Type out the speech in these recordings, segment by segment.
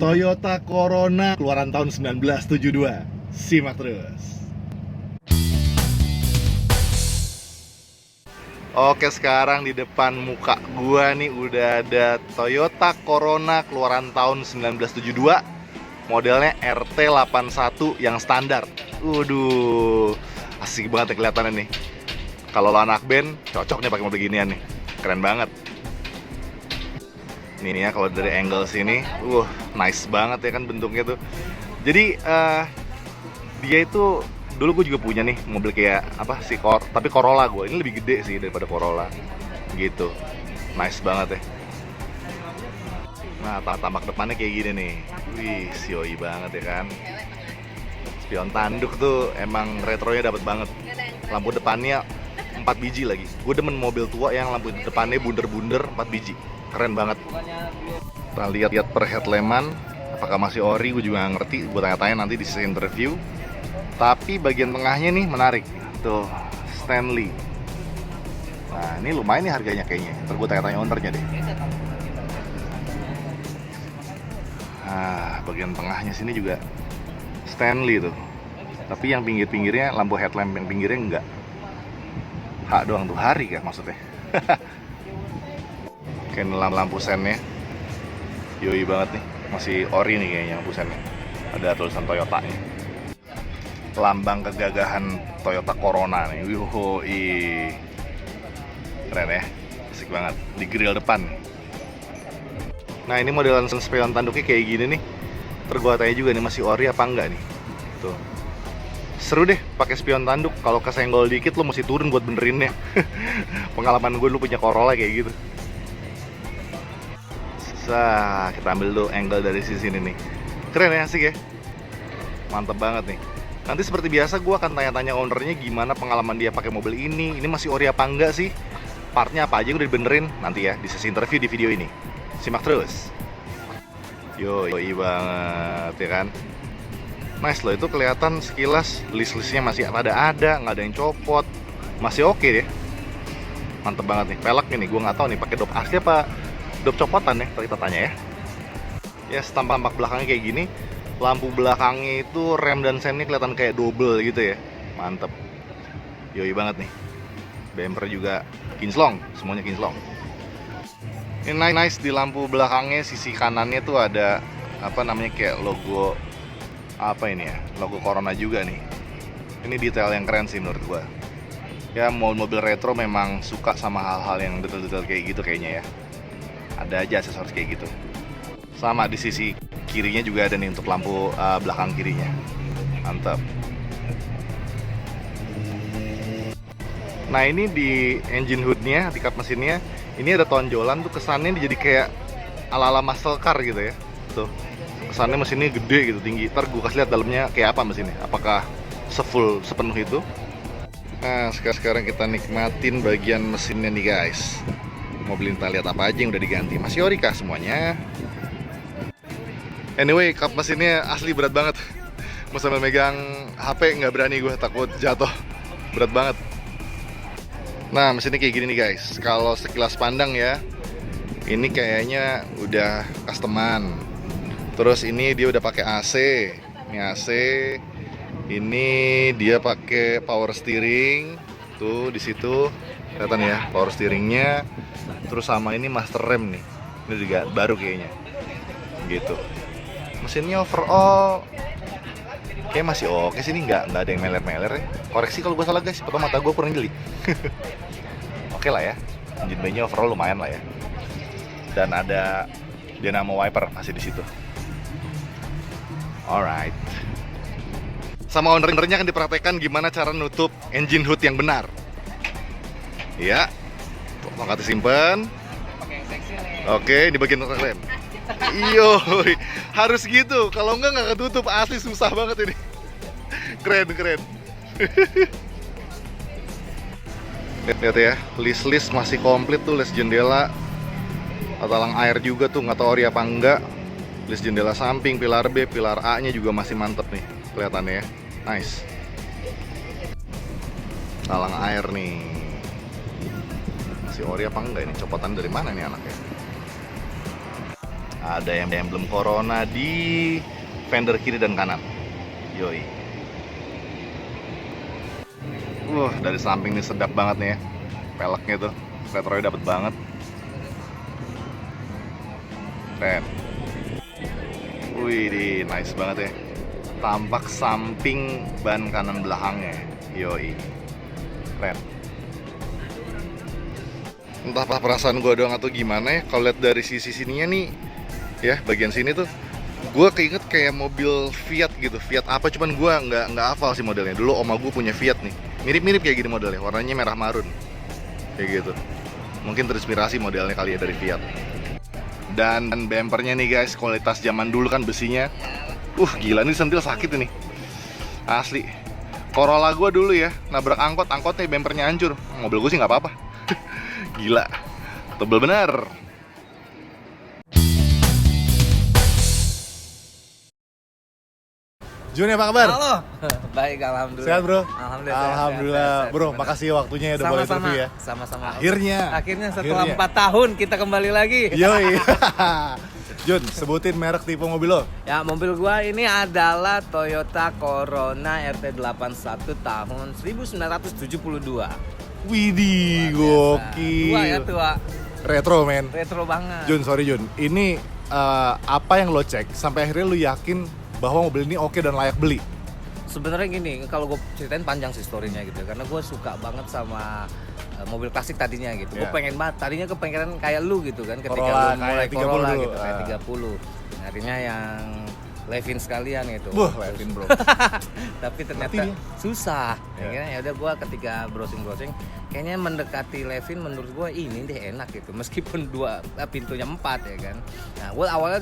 Toyota Corona keluaran tahun 1972. Simak terus. Oke, sekarang di depan muka gua nih udah ada Toyota Corona keluaran tahun 1972. Modelnya RT81 yang standar. Waduh, asik banget ya kelihatannya nih. Kalau lo anak band, cocok nih pakai mobil ginian nih. Keren banget. Ini ya kalau dari angle sini, nice banget ya kan bentuknya tuh. Jadi dia itu dulu gue juga punya nih mobil kayak apa sih tapi Corolla gue. Ini lebih gede sih daripada Corolla. Gitu. Nice banget ya. Nah, tamak depannya kayak gini nih. Wih, sioi banget ya kan. Spion tanduk tuh emang retronya dapet banget. Lampu depannya 4 biji lagi. Gue demen mobil tua yang lampu depannya bunder-bunder 4 biji. Keren banget. Kita lihat per headlampan, apakah masih ori, gue juga nggak ngerti. Gue tanya-tanya nanti di sesi interview. Tapi bagian tengahnya nih menarik. Tuh, Stanley. Nah, ini lumayan nih harganya kayaknya. Ntar gue tanya-tanya ownernya deh. Nah, bagian tengahnya sini juga Stanley tuh. Tapi yang pinggir-pinggirnya lampu headlamp yang pinggirnya enggak. Hak doang tuh, hari kah maksudnya? Kayak lampu sennya. Yoi banget nih. Masih ori nih kayaknya lampu sennya. Ada tulisan Toyota nih. Lambang kegagahan Toyota Corona nih. Wihoi. Keren ya. Asik banget. Di grill depan. Nah, ini modelan spion tanduknya kayak gini nih. Gua tanya juga nih masih ori apa enggak nih. Tuh. Seru deh pakai spion tanduk. Kalau kesenggol dikit lo mesti turun buat benerinnya. Pengalaman gue dulu punya Corolla kayak gitu. Kita ambil dulu angle dari sisi ini nih. Keren ya, asik ya. Mantep banget nih. Nanti seperti biasa gue akan tanya-tanya ownernya gimana pengalaman dia pakai mobil ini. Ini masih ori apa enggak sih? Partnya apa aja yang udah dibenerin nanti ya di sesi interview di video ini. Simak terus. Yoi banget ya kan. Nice loh, itu kelihatan sekilas list-listnya masih ada, nggak ada yang copot. Masih oke deh. Mantep banget nih. Peleknya nih, gue nggak tahu nih pakai dop asli apa dop copotan ya, kita tanya ya. Ya, tampak belakangnya kayak gini. Lampu belakangnya itu rem dan sennya kelihatan kayak double gitu ya. Mantep. Yoi banget nih. Bumper juga kinclong, semuanya kinclong. Ini nice di lampu belakangnya sisi kanannya tuh ada apa namanya kayak logo apa ini ya? Logo Corona juga nih. Ini detail yang keren sih menurut gua. Ya, mobil retro memang suka sama hal-hal yang detail-detail kayak gitu kayaknya ya. Ada aja aksesoris kayak gitu. Sama di sisi kirinya juga ada nih untuk lampu belakang kirinya. Mantap. Nah, ini di engine hoodnya, di kap mesinnya, ini ada tonjolan tuh, kesannya jadi kayak ala-ala muscle car gitu ya. Tuh, kesannya mesinnya gede gitu, tinggi. Ntar gue kasih lihat dalamnya kayak apa mesinnya. Apakah sepenuh itu? Nah, sekarang kita nikmatin bagian mesinnya nih guys. Mobil kita lihat apa aja yang udah diganti. Masih ori kah semuanya? Anyway, kap mesinnya asli berat banget. Mau sambil megang HP nggak berani gue, takut jatuh. Berat banget. Nah, mesinnya kayak gini nih guys. Kalau sekilas pandang ya, ini kayaknya udah customan. Terus ini dia udah pakai AC. Ini AC. Ini dia pakai power steering. Tuh di situ kelihatan ya power steeringnya. Terus sama ini master rem nih. Ini juga baru kayaknya. Gitu. Mesinnya overall kayak masih oke sih, ini nggak ada yang meler-meler ya. Koreksi kalau gue salah guys, pertama mata gue kurang jeli. Oke lah ya, engine bay-nya overall lumayan lah ya. Dan ada dynamo wiper masih di situ. Alright. Sama owner-ownernya akan dipraktekkan gimana cara nutup engine hood yang benar. Ya, tongkatnya simpen. Oke, di bagian rem. Iyo, harus gitu. Kalau nggak ketutup, asli susah banget ini. Keren. Lihat ya, list masih komplit tuh, list jendela, talang air juga tuh, nggak tahu ori apa enggak. List jendela samping, pilar B, pilar A nya juga masih mantep nih kelihatannya ya. Nice. Talang air nih, masih ori apa enggak ini? Copotan dari mana nih anaknya? Ada yang emblem Corona di fender kiri dan kanan. Yoi. Dari samping nih sedap banget nih ya. Peleknya tuh, retronya dapet banget. Keren. Wih, nice banget ya. Tampak samping ban kanan belakangnya. Yoi. Keren. Entah apa perasaan gue doang atau gimana ya, kalau lihat dari sisi sininya nih, ya bagian sini tuh, gue keinget kayak mobil Fiat gitu. Fiat apa? Cuman gue nggak hafal sih modelnya. Dulu oma gue punya Fiat nih, mirip-mirip kayak gini modelnya, warnanya merah marun, kayak gitu. Mungkin terinspirasi modelnya kali ya dari Fiat. Dan bumpernya nih guys, kualitas zaman dulu kan besinya. Gila nih, sentil sakit ini. Asli. Corolla gue dulu ya, nabrak angkotnya bumpernya hancur. Mobil gue sih nggak apa-apa. Gila, tebel bener. Jun, apa kabar? Halo. Baik, alhamdulillah. Sehat bro? Alhamdulillah. Sehat, bro, makasih ya waktunya udah boleh interview ya. Sama-sama. Akhirnya Setelah 4 tahun kita kembali lagi. Yoi. Jun, sebutin merek tipe mobil lo. Ya, mobil gua ini adalah Toyota Corona RT81 tahun 1972. Widih, gokil. Tua ya, tua. Retro men. Retro banget. Jun, sorry Jun, ini apa yang lo cek sampai akhirnya lo yakin bahwa mobil ini oke dan layak beli? Sebenarnya gini, kalau gue ceritain panjang sih story-nya gitu, karena gue suka banget sama mobil klasik tadinya gitu. Gue pengen banget, tadinya kepengen kayak lu gitu kan, ketika Corolla, lu mulai kayak Corolla 30 gitu, kayak 30. Akhirnya yang Levin sekalian gitu. Levin bro. Tapi ternyata susah. Akhirnya ya udah gue ketika browsing kayaknya mendekati Levin menurut gue ini deh enak gitu. Meskipun pintunya 4 ya kan. Nah, gue awalnya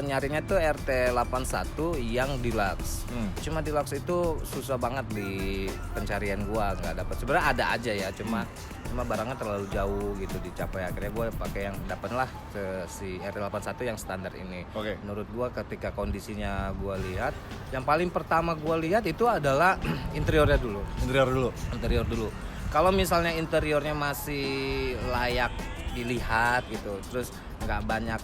nyarinya tuh RT81 yang deluxe. Cuma deluxe itu susah banget di pencarian gue, nggak dapat. Sebenarnya ada aja ya, cuma barangnya terlalu jauh gitu dicapai. Akhirnya gue pakai yang dapatlah ke si RT81 yang standar ini. Menurut gue ketika kondisinya gue lihat, yang paling pertama gue lihat itu adalah interiornya dulu. Interior dulu. Kalau misalnya interiornya masih layak dilihat gitu, terus nggak banyak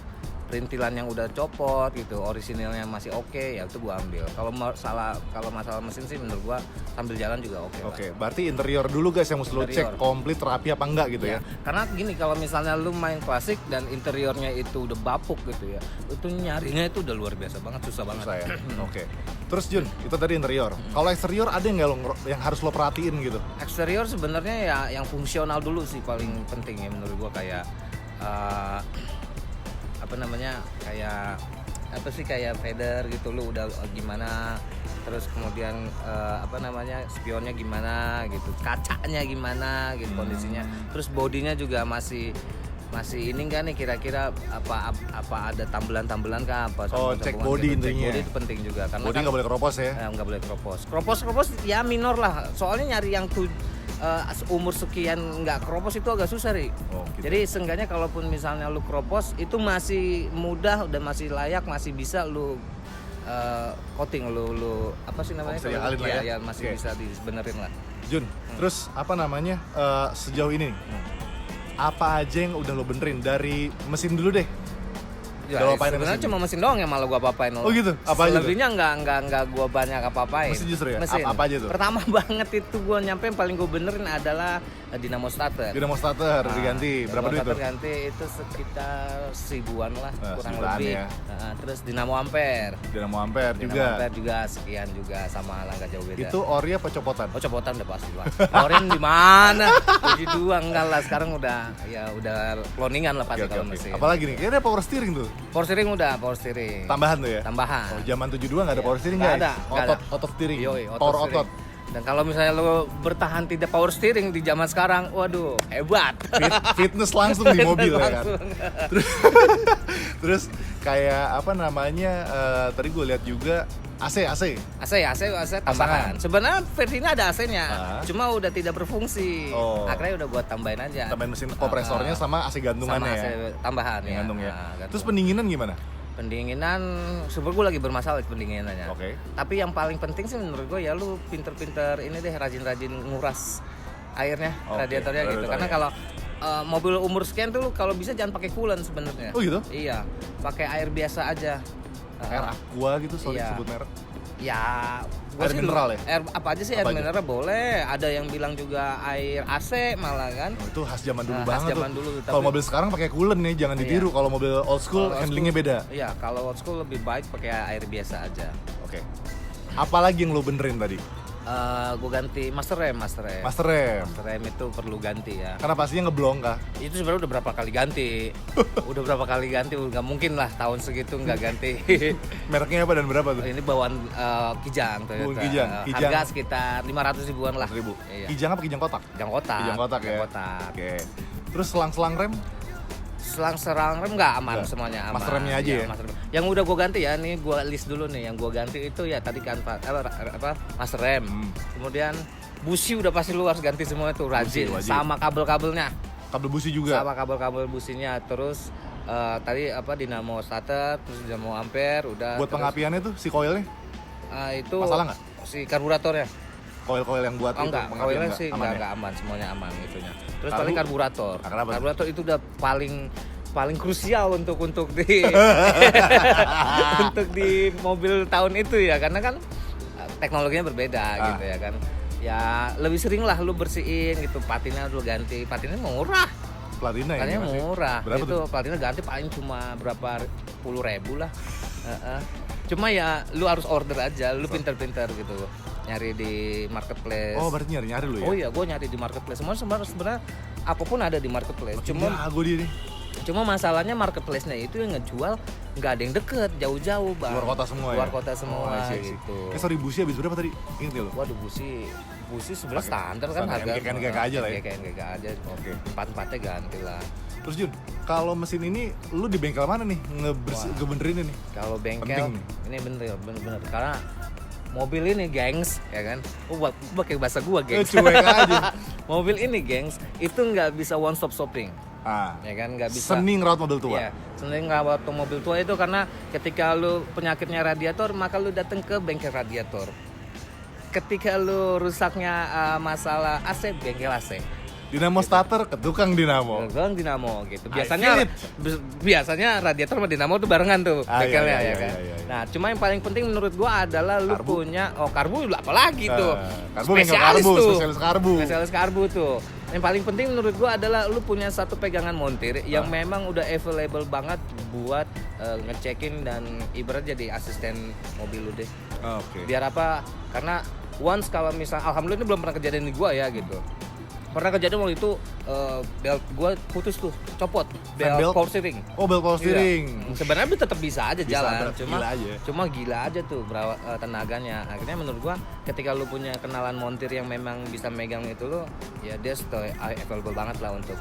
perintilan yang udah copot gitu, orisinilnya masih oke, ya itu gua ambil. Kalau masalah mesin sih menurut gua sambil jalan juga oke. Oke, berarti interior dulu guys yang mesti lo cek komplit rapi apa enggak gitu ya. Karena gini, kalau misalnya lu main klasik dan interiornya itu udah bapuk gitu ya, itu nyarinya itu udah luar biasa banget, susah banget. Susah ya. Oke. Terus Jun, itu tadi interior. Kalau eksterior ada nggak yang harus lo perhatiin gitu? Eksterior sebenarnya ya yang fungsional dulu sih paling penting ya menurut gua, kayak kayak feather gitu, lu udah gimana, terus kemudian spionnya gimana gitu, kacanya gimana gitu kondisinya, terus bodinya juga masih ini enggak nih kira-kira apa ada tambelan kah apa. Cek body gitu. intinya. Cek body itu penting juga karena body nggak boleh keropos ya. Nggak boleh keropos ya minor lah, soalnya nyari yang umur sekian nggak keropos itu agak susah Ri. Gitu. Jadi seenggaknya kalaupun misalnya lu keropos itu masih mudah dan masih layak, masih bisa lu coating, lu apa sih namanya, masih bisa dibenerin lah. Jun, terus sejauh ini apa aja yang udah lo benerin dari mesin dulu deh? Ya, sebenarnya cuma mesin doang yang malah gua apa-apain. Oh gitu? Apa aja? Selebihnya nggak gua banyak apa-apain. Mesin justru ya? Mesin. Apa aja tuh? Pertama banget itu gua nyampe paling gua benerin adalah dinamo starter. Dinamo starter diganti. Berapa duit tuh? Ganti itu sekitar 1000-an lah, kurang lebih. Ya. Terus dinamo ampere. Dinamo ampere juga sekian juga, sama lah, nggak jauh beda. Itu ori apa copotan? Oh, copotan udah pasti lah. Orin di mana? Puji dua enggak lah, sekarang udah cloningan lah pasti kalau mesin. Apalagi nih? Kayaknya power steering tuh. Power steering. Tambahan tuh ya? Tambahan. Oh, zaman 72 nggak ada power steering guys? Nggak ada. Otot steering. Yoi, power steering. otot. Dan kalau misalnya lo bertahan tidak power steering di zaman sekarang, waduh, hebat. Fitness langsung di mobil ya kan. Terus kayak tadi gue lihat juga AC tambahan. Sebenarnya versi ini ada AC-nya, cuma udah tidak berfungsi. Akhirnya udah buat tambahin aja. Tambahin mesin kompresornya sama AC gantungannya sama AC tambahan ya. Gantung ya. Terus pendinginan gimana? Pendinginan, sebenarnya gue lagi bermasalah pendinginannya. Tapi yang paling penting sih menurut gue ya lu pinter-pinter ini deh, rajin-rajin nguras airnya, radiatornya gitu. Karena kalau mobil umur sekian tuh lu kalau bisa jangan pakai coolant sebenarnya. Oh gitu? Iya, pakai air biasa aja. Air aqua gitu, sorry Iya. sebut merek. Ya, Air gua sih mineral ya? Air apa aja sih, Apa air aja? mineral boleh. Ada yang bilang juga air AC malah kan. Oh, itu khas zaman dulu Khas banget zaman tuh. dulu, Kalau tapi- mobil sekarang pakai coolant nih, jangan ditiru. Kalau mobil old school Kalau old handlingnya beda. Iya, kalau old school lebih baik pakai air biasa aja. Oke. Apalagi yang lo benerin tadi? Gue ganti master rem. Master rem. Master rem itu perlu ganti ya. Karena pastinya ngeblong kah? Itu sebenarnya udah berapa kali ganti. Udah berapa kali ganti, nggak mungkin lah tahun segitu nggak ganti. Mereknya apa dan berapa tuh? Ini bawaan Kijang Toyota. Bawaan Kijang. Harga sekitar 500 ribuan lah. 100.000. Iya. Kijang apa kijang kotak? Kijang kotak. Kijang kotak ya. Kijang kotak. Oke. Terus selang-selang rem? Selang-serang rem nggak aman, Nggak. semuanya aman. Master remnya aja ya? Master rem. Yang udah gue ganti ya, nih gue list dulu nih. Yang gue ganti itu ya tadi kan master rem. Kemudian busi udah pasti lu harus ganti semua itu, rajin. wajib. Sama kabel-kabelnya. Kabel busi juga? Sama kabel-kabel businya. Terus tadi dinamo starter, terus dinamo ampere udah. Buat terus, pengapiannya tuh, si koilnya? itu Masalah nggak? si karburatornya. Koil-koil yang buat itu Enggak, pengapian koilnya nggak? sih Aman ya? enggak aman, semuanya aman itunya. Terus Karbu? paling karburator. Nah, kenapa tuh? Karburator itu udah paling krusial untuk di untuk di mobil tahun itu ya, karena kan teknologinya berbeda gitu ya kan. Ya lebih sering lah lu bersihin gitu, patinnya lu ganti. Patinnya murah. Platina ya? Patinnya masih? murah. Berapa itu tuh? patinnya ganti paling cuma berapa puluh ribu lah. Cuma ya lu harus order aja, lu pinter-pinter gitu. Nyari di marketplace. Oh, berarti nyari-nyari lu ya? Oh iya, gue nyari di marketplace. Semua sebenarnya apapun ada di marketplace. Jago dia nih. Cuma masalahnya marketplace-nya itu yang ngejual nggak ada yang deket, jauh-jauh bang. Luar kota semua ya? Luar kota semua I see. gitu. Sorry, busi habis berapa tadi? Ingat ya lo? Waduh, busi sebenarnya standar kan standar, harga. NGK aja lah ya? NGK aja. Oke. Empat-empatnya ganti lah. Terus Jun, kalau mesin ini lu di bengkel mana nih ngebenerin ini? Kalau bengkel Penting nih. ini bener karena mobil ini gengs ya kan. Pakai bahasa gua gengs. Cuek aja. Mobil ini gengs itu nggak bisa one stop shopping. Ya kan, nggak bisa. Seni ngerawat mobil tua. Iya, seni ngerawat mobil tua itu karena ketika lu penyakitnya radiator, maka lu datang ke bengkel radiator. Ketika lu rusaknya masalah AC, bengkel AC. Dinamo starter ke tukang dinamo. Tukang dinamo gitu. I Biasanya feel it. biasanya radiator sama dinamo tuh barengan tuh bengkelnya iya, ya kan. iya. Nah, cuma yang paling penting menurut gua adalah lu Karbu. punya karbu apalagi tuh. Karbu bengkel karbu, spesialis karbu. Spesialis karbu tuh. Yang paling penting menurut gua adalah lu punya satu pegangan montir yang memang udah available banget buat ngecekin dan ibarat jadi asisten mobil lu deh. Oke. Biar apa? Karena once kalau misal alhamdulillah ini belum pernah kejadian di gua ya gitu. Pernah kejadian waktu itu belt gua putus tuh, copot. Fan belt? Power steering. Oh, belt power steering. Iya. Sebenarnya tetap bisa aja Bisa, jalan, berat, cuma gila aja tuh tenaganya. Akhirnya menurut gua ketika lu punya kenalan montir yang memang bisa megang itu lo, ya dia available banget lah untuk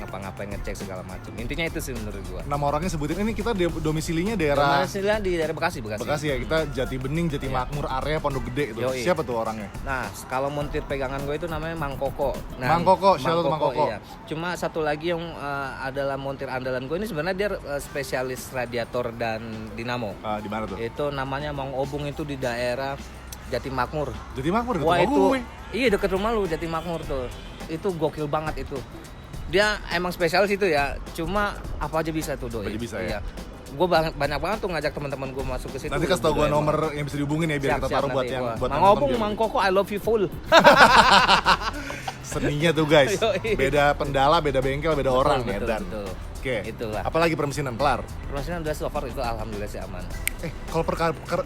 ngapa-ngapain ngecek segala macam. Intinya itu sih menurut gua. Nama orangnya sebutin ini kita domisilinya daerah Domisilinya di daerah Bekasi. Bekasi ya. Kita Jati Bening, Jati Makmur, area Pondok Gede itu. Yoi. Siapa tuh orangnya? Nah, kalau montir pegangan gue itu namanya Mang Koko. Nah, Mang Koko, shout out Mang Koko. Iya. Cuma satu lagi yang adalah montir andalan gue ini sebenarnya dia spesialis radiator dan dinamo. Di mana tuh? Itu namanya Mang Obung, itu di daerah Jati Makmur. Jati Makmur itu. Wah itu, gue. iya deket rumah lu Jati Makmur tuh. Itu gokil banget itu. Dia emang spesialis itu ya. Cuma apa aja bisa tuh doi. Apa aja bisa ya? Iya. Gue banyak banget tuh ngajak teman-teman gue masuk ke situ. Nanti kasih tau gue nomor yang bisa dihubungin ya biar kita taruh buat nanti yang gua. buat Mang nonton Obung, biar- Mang Koko, I love you full. Seninya tuh guys. Yoi. Beda pendala, beda bengkel, beda orang betul, edan. betul. Oke. Itulah. Apalagi permesinan kelar. Permesinan udah so far itu alhamdulillah sih aman. Kalau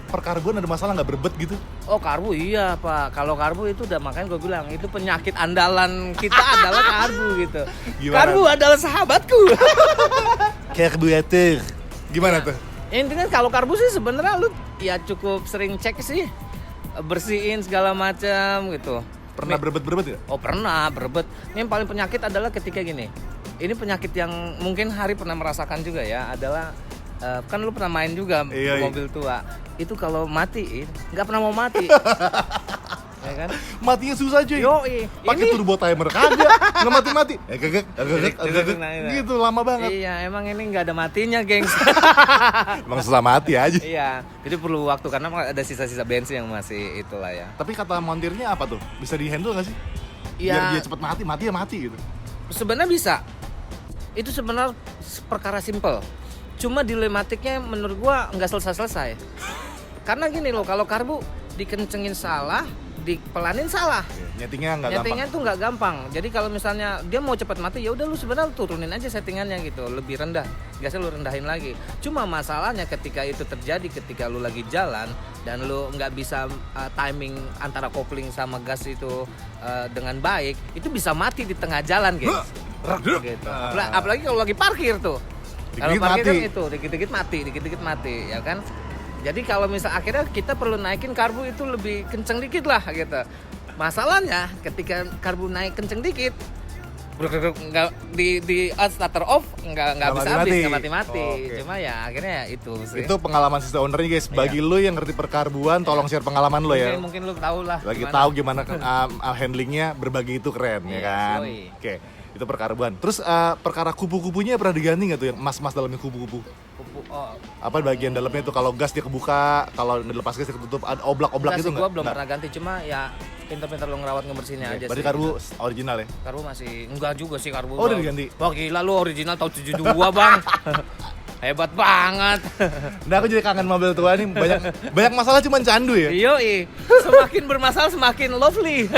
perkarbuan ada masalah nggak berbet gitu? Oh karbu iya pak. Kalau karbu itu udah makanya gue bilang itu penyakit andalan kita adalah karbu gitu. Gimana? Karbu adalah sahabatku. Karburator. Gimana tuh? Intinya kalau karbu sih sebenarnya lu ya cukup sering cek sih, bersihin segala macam gitu. Pernah berbet-berbet ya? Oh pernah berebet. Ini yang paling penyakit adalah ketika gini. Ini penyakit yang mungkin Hari pernah merasakan juga ya, adalah kan lu pernah main juga Iya, mobil tua. Itu kalau matiin nggak pernah mau mati. Ya kan? Matinya susah cuy. Yoi. Pakai turbo timer kagak, nggak mati-mati. Gitu lama banget. Iya, emang ini nggak ada matinya, gengs. Emang susah mati aja. Iya, jadi perlu waktu karena ada sisa-sisa bensin yang masih itulah ya. Tapi kata montirnya apa tuh? Bisa di handle nggak sih? Iya. Biar dia cepet mati ya mati gitu. Sebenarnya bisa, Itu sebenarnya perkara simple. Cuma dilematiknya menurut gua nggak selesai-selesai. Karena gini loh, kalau karbu dikencengin salah, dipelanin salah. Nyetingnya nggak gampang. Nyetingnya tuh nggak gampang. Jadi kalau misalnya dia mau cepat mati, ya udah lu sebenarnya turunin aja settingannya gitu, lebih rendah. Gasnya lu rendahin lagi. Cuma masalahnya ketika itu terjadi ketika lu lagi jalan dan lu nggak bisa timing antara kopling sama gas itu dengan baik, itu bisa mati di tengah jalan, guys. Gitu. Apalagi kalau lagi parkir tuh. Kalau parkir kan itu dikit-dikit mati, ya kan? Jadi kalau misal akhirnya kita perlu naikin karbu itu lebih kenceng dikit lah gitu. Masalahnya ketika karbu naik kenceng dikit, nggak di starter off nggak bisa habis, nggak mati-mati. Okay. Cuma ya akhirnya itu sih. Itu pengalaman sistem ownernya guys. Bagi lu yang ngerti perkarbuan, tolong share pengalaman lu ya. Mungkin lu tahu lah. Lagi tahu gimana handlingnya, berbagi itu keren ya kan. Oke. Itu perkarbuan. Terus perkara kupu-kupunya pernah diganti nggak tuh yang emas-emas dalamnya kupu-kupu? Apa bagian dalamnya itu kalau gas dia kebuka, kalau dilepas gas dia ketutup, ada oblak-oblak itu nggak? Gua belum pernah ganti, cuma ya pintar-pintar lo ngerawat ngebersihinnya aja. Berarti sih. karbu original ya? Karbu masih enggak juga sih karbu. Oh, udah diganti. Wah gila lu original tahun 72 bang. Hebat banget. Nah aku jadi kangen mobil tua nih, banyak masalah cuman candu ya. Yoi, semakin bermasalah semakin lovely.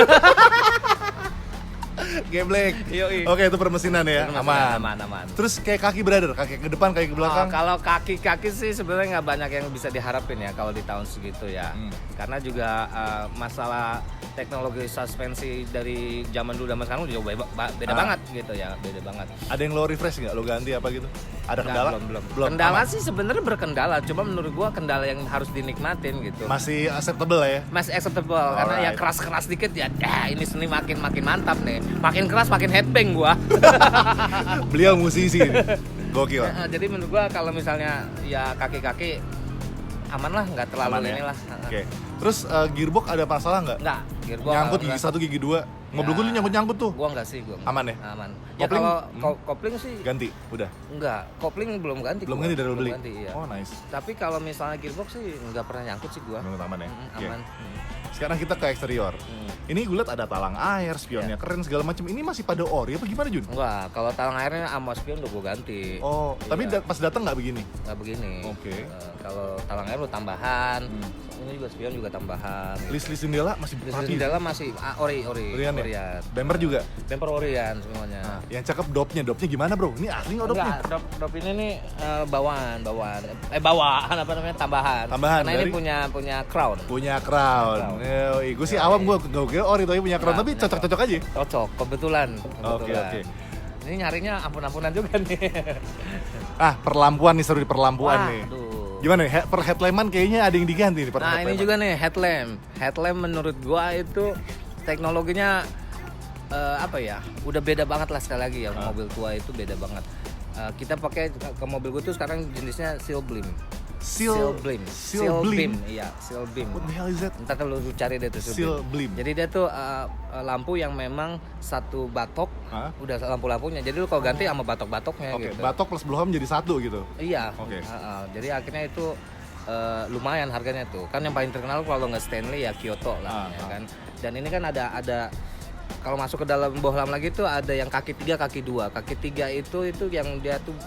Geblek. Yoi. Oke, itu permesinan ya, aman. Aman. Terus kayak kaki brother, kaki ke depan, kaki ke belakang. Kalau kaki sih sebenarnya nggak banyak yang bisa diharapin ya kalau di tahun segitu ya. Karena juga masalah teknologi suspensi dari zaman dulu zaman sekarang juga beda banget gitu ya, beda banget. Ada yang lo refresh nggak? Lo ganti apa gitu? Ada kendala? Belum. Aman. Kendala sih sebenarnya berkendala, cuma menurut gua kendala yang harus dinikmatin gitu. Masih acceptable lah ya? Masih acceptable karena ya keras-keras dikit ya. Ini seni makin mantap nih. Makin keras makin headbang gua. Beliau musisi nih. Gokil. Jadi menurut gua kalau misalnya ya kaki-kaki aman lah, nggak terlalu Aman ya? inilah. Oke. Terus gearbox ada masalah nggak? Nggak, gearbox Nyangkut nggak. gigi 1, gigi 2. Mobil gue nyangkut tuh. Gua nggak sih, gua. Aman ya? Aman. Ya Kopling? kalau kopling sih Ganti, udah. enggak, kopling belum ganti. Belum gua. ganti dari lo Belum beli? ganti, iya. Oh nice. Tapi kalau misalnya gearbox sih nggak pernah nyangkut sih gua. Menurut aman ya? Oke. Aman. Sekarang kita ke eksterior. Ini gue liat ada talang air, spionnya keren segala macam. Ini masih pada ori apa gimana Jun? Enggak, kalau talang airnya sama spion udah gua ganti. Oh, tapi Iya. pas datang nggak begini? Nggak begini. Oke. Kalau talang air lu tambahan. Ini juga spion juga tambahan. List jendela masih Di rapi. dalam masih Orian ya? Orian. Bemper juga. Bemper Orian semuanya. Nah, yang cakep dopnya gimana bro? Ini asli nggak dopnya? Enggak, drop ini nih bawaan. Bawaan apa namanya tambahan. Tambahan Karena dari? ini punya crown. Punya crown. Gue sih awam, gue gak ori tapi punya crown, tapi cocok-cocok aja. Cocok, kebetulan. Oke. Ini nyarinya ampun-ampunan juga nih. Perlampuan nih, seru di perlampuan nih. Aduh. Gimana nih? Per headlamp kayaknya ada yang diganti nih per Nah ini headlamp. juga nih headlamp. Headlamp menurut gua itu teknologinya apa ya? Udah beda banget lah sekali lagi ya. Mobil tua itu beda banget. Kita pakai ke mobil gua tuh sekarang jenisnya Seal Beam. Seal beam. Iya, Seal Beam. What the hell is that? Ntar lu cari deh tuh Seal beam. Jadi dia tuh lampu yang memang satu batok, udah lampu-lampunya. Jadi lu kalau ganti sama batok-batoknya Oke, gitu. batok plus blowham jadi satu gitu. Iya. Oke. Jadi akhirnya itu lumayan harganya tuh. Kan yang paling terkenal kalau nggak Stanley ya Kyoto lah, ya kan. Dan ini kan ada kalau masuk ke dalam bohlam lagi tuh ada yang kaki 3, kaki 2. Kaki 3 itu yang dia tuh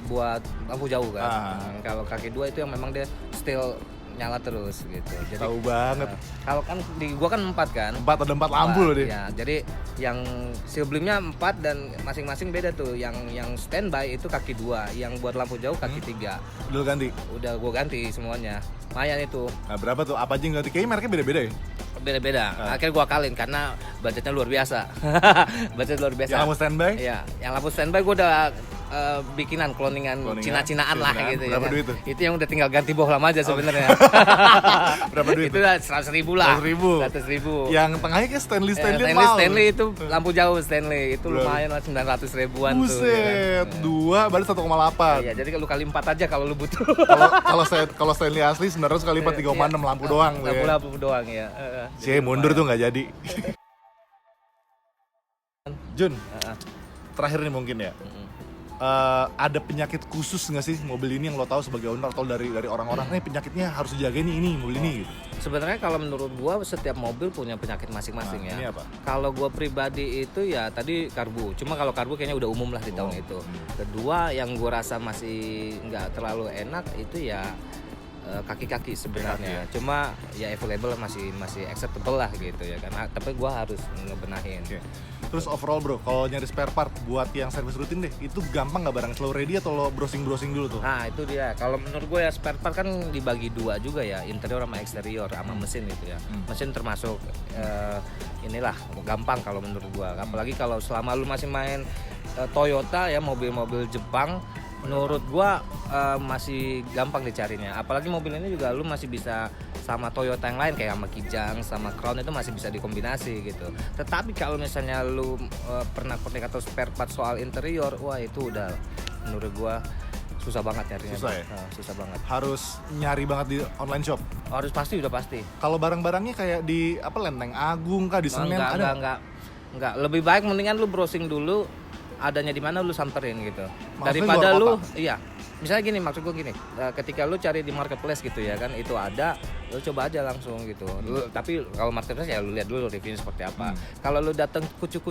buat lampu jauh kan. Kalau kaki 2 itu yang memang dia still nyala terus gitu. Jadi Tahu banget. kalau kan di gua kan 4 kan. 4 ada 4 lampu loh dia. Ya, jadi yang Seal Beam-nya 4 dan masing-masing beda tuh. Yang standby itu kaki 2, yang buat lampu jauh kaki 3. Udah ganti. Udah gua ganti semuanya. Lumayan itu. Nah, berapa tuh? Apa aja yang ganti? Kayaknya mereknya beda-beda ya? Beda-beda. Akhirnya gua kalin karena budgetnya luar biasa. Budget luar biasa. Yang lampu standby? Iya, yang lampu standby gua udah bikinan cloningan Cina-Cinaan lah gitu. Berapa ya, duit tuh? Itu yang udah tinggal ganti bohlam aja sebenarnya. Berapa duit? Itu 100.000 lah. 100.000. Yang tengahnya kayak Stanley mahal. Stanley itu lampu jauh Stanley itu lumayan lah 900 ribuan tuh. Buset, 2 berarti 1,8. Iya, jadi lu kali 4 aja kalau lu butuh. Kalau Stanley asli 900 kali 4 3,6 lampu doang. Lampu doang ya. Cie mundur tuh nggak jadi. Jun, terakhir nih mungkin ya. ada penyakit khusus nggak sih mobil ini yang lo tahu sebagai owner atau dari orang-orang penyakitnya harus dijaga ini mobil ini gitu? Sebenarnya kalau menurut gua setiap mobil punya penyakit masing-masing ya. Ini apa? Kalau gua pribadi itu ya tadi karbu. Cuma kalau karbu kayaknya udah umum lah di tahun itu. Kedua yang gua rasa masih nggak terlalu enak itu ya kaki-kaki sebenarnya. Cuma ya available masih acceptable lah gitu ya kan. Tapi gua harus ngebenahin. Okay. Terus overall bro, kalau nyari spare part buat yang service rutin deh, itu gampang nggak barang slow ready atau lo browsing dulu tuh? Nah itu dia, kalau menurut gue ya spare part kan dibagi dua juga ya, interior sama eksterior sama mesin gitu ya. Mesin termasuk inilah gampang kalau menurut gue, apalagi kalau selama lu masih main Toyota ya, mobil-mobil Jepang, menurut gua masih gampang dicarinya. Apalagi mobil ini juga lu masih bisa sama Toyota yang lain kayak sama Kijang, sama Crown itu masih bisa dikombinasi gitu. Tetapi kalau misalnya lu pernah kontak atau spare part soal interior, wah itu udah menurut gua susah banget nyarinya. Susah ya? Susah banget. Harus nyari banget di online shop. Harus pasti, udah pasti. Kalau barang-barangnya kayak di Lenteng Agung kah, di Senen ada? Enggak. Lebih baik mendingan lu browsing dulu adanya di mana, lu samperin gitu. Maksudnya Daripada luar lu kota? iya. Misalnya gini, maksud gue gini, ketika lu cari di marketplace gitu ya kan, itu ada, lu coba aja langsung gitu. Tapi kalau marketplace ya lu lihat dulu reviewnya seperti apa. Kalau lu datang kucuk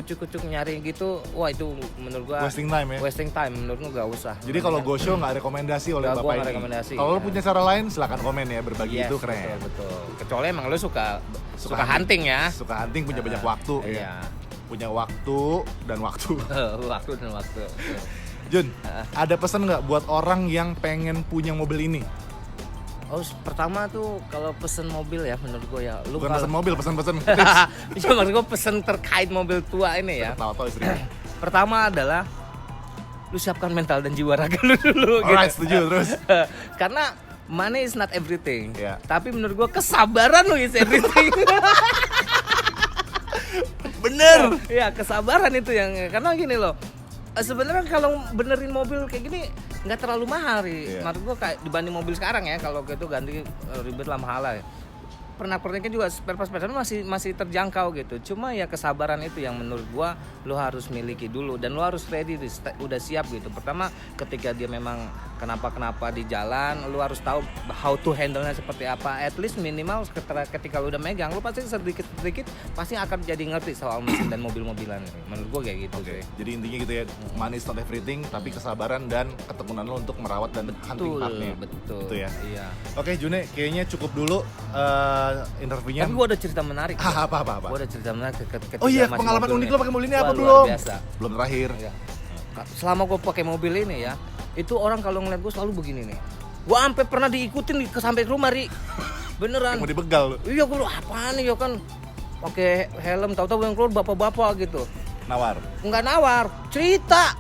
nyari gitu, wah itu menurut gua Wasting time ya? Wasting time, menurut gua gak usah. Jadi kalau go show nggak rekomendasi oleh Nggak, gua Bapak nggak ini. rekomendasi, Kalau lo ya. punya cara lain silahkan komen ya, berbagi Yes, itu keren. betul. Kecuali emang lu suka hunting ya. Suka hunting, punya banyak waktu Iya. Punya waktu dan waktu. Waktu dan waktu. Jun, ada pesan nggak buat orang yang pengen punya mobil ini? Oh, pertama tuh kalau pesen mobil ya, menurut gue ya, lu Bukan pesan mobil, pesan-pesan Bisa maksud gue pesen terkait mobil tua ini ya. tahu-tahu istrinya. Pertama adalah lu siapkan mental dan jiwa raga lu dulu. Alright, gitu. setuju terus. Karena money is not everything. Iya. Tapi menurut gue kesabaran lu is everything. Bener. Ya kesabaran itu yang, karena gini loh. Sebenarnya kalau benerin mobil kayak gini nggak terlalu mahal, Iya. menurut gua kayak dibanding mobil sekarang ya, kalau gitu ganti ribet lah, mahal lah ya. Pernak-perniknya juga spare part masih terjangkau gitu. Cuma ya kesabaran itu yang menurut gua lo harus miliki dulu, dan lo harus ready, udah siap gitu. Pertama ketika dia memang kenapa di jalan, lo harus tahu how to handle-nya seperti apa. At least minimal ketika lo udah megang, lo pasti sedikit pasti akan jadi ngerti soal mesin dan mobil-mobilan. Menurut gua kayak gitu. Oke, jadi intinya gitu ya, money is not everything, tapi kesabaran dan ketekunan lo untuk merawat dan hunting partnya. Betul. Itu ya. Iya. Oke June, kayaknya cukup dulu interviewnya. Tapi gue ada cerita menarik. Apa? Gue ada cerita menarik ketika Oh iya, masih pengalaman mobil unik nih. lo pakai mobil ini apa Wah, belum? luar biasa. Belum terakhir. Iya. Selama gue pakai mobil ini ya, itu orang kalau ngeliat gue selalu begini nih. Gue sampai pernah diikutin sampai ke rumah, Ri. Beneran. Mau dibegal lo. Iya, gue apaan nih ya kan, pakai helm, tahu-tahu yang keluar bapak-bapak gitu. Nawar. Nggak nawar, cerita.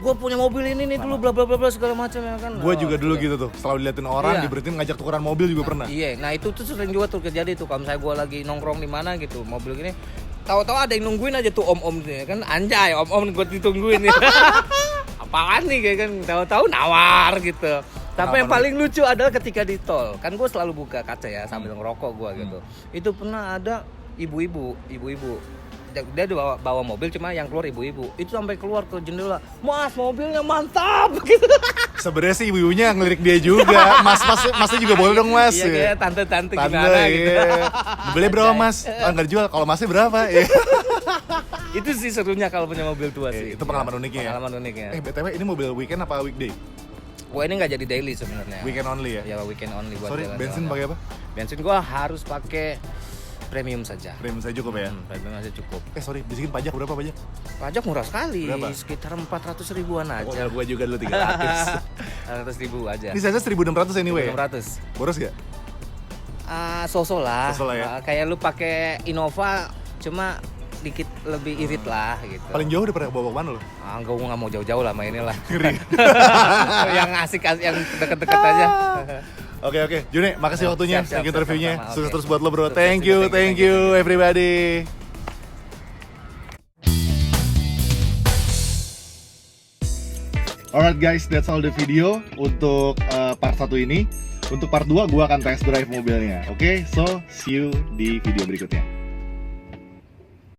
Gue punya mobil ini nih dulu, bla bla bla segala macam ya kan. Gue juga dulu gitu tuh, selalu diliatin orang, Iya. diberhentiin ngajak tukeran mobil juga pernah. Iya, nah itu tuh sering juga tuh kejadian tuh. Kalau misalnya gue lagi nongkrong di mana gitu, mobil gini, tahu-tahu ada yang nungguin aja tuh om-om gitu ya kan, anjay om-om gue ditungguin ya. Apaan nih kayak kan, tahu-tahu nawar gitu. Tapi yang paling lucu adalah ketika di tol, kan gue selalu buka kaca ya sambil ngerokok gue gitu. Itu pernah ada ibu-ibu. Dia bawa mobil, cuma yang keluar ibu-ibu. Itu sampai keluar ke jendela, "Mas, mobilnya mantap." gitu. Sebenarnya sih ibu-ibunya ngelirik dia juga. Masnya juga boleh dong mas. Iya, kayak tante-tante Tante, gimana gitu. iya. Mobilnya berapa mas? Nggak dijual. Kalau masnya berapa? Iya. Itu sih serunya kalau punya mobil tua sih. Itu pengalaman uniknya ya? Pengalaman uniknya. BTW ini mobil weekend apa weekday? Wah, ini nggak jadi daily sebenarnya. Weekend only ya? Ya weekend only buat Sorry, jalan-jalan. bensin pakai apa? Bensin gua harus pakai premium saja. Premium saya cukup ya? Premium aja cukup. Sorry, bisikin pajak berapa pajak? Pajak murah sekali, Berapa? sekitar 400 ribuan aja. Gue juga dulu 300. 400 ribu aja. Ini saja 1.600 anyway. 600. Boros gak? So-so lah. So-so lah ya. Kayak lu pakai Innova, cuma dikit lebih irit lah gitu. Paling jauh udah pernah bawa mana lo? Gue nggak mau jauh-jauh lah main lah. Ngeri. Yang asik, yang deket-deket aja. Oke, Juni, makasih waktunya, Siap, thank you siap, interviewnya. sama-sama. Sukses Oke. terus buat lo bro. Sukses Thank juga, you thank you. everybody. Alright guys, that's all the video untuk part 1 ini. Untuk part 2 gua akan test drive mobilnya. Oke, so see you di video berikutnya.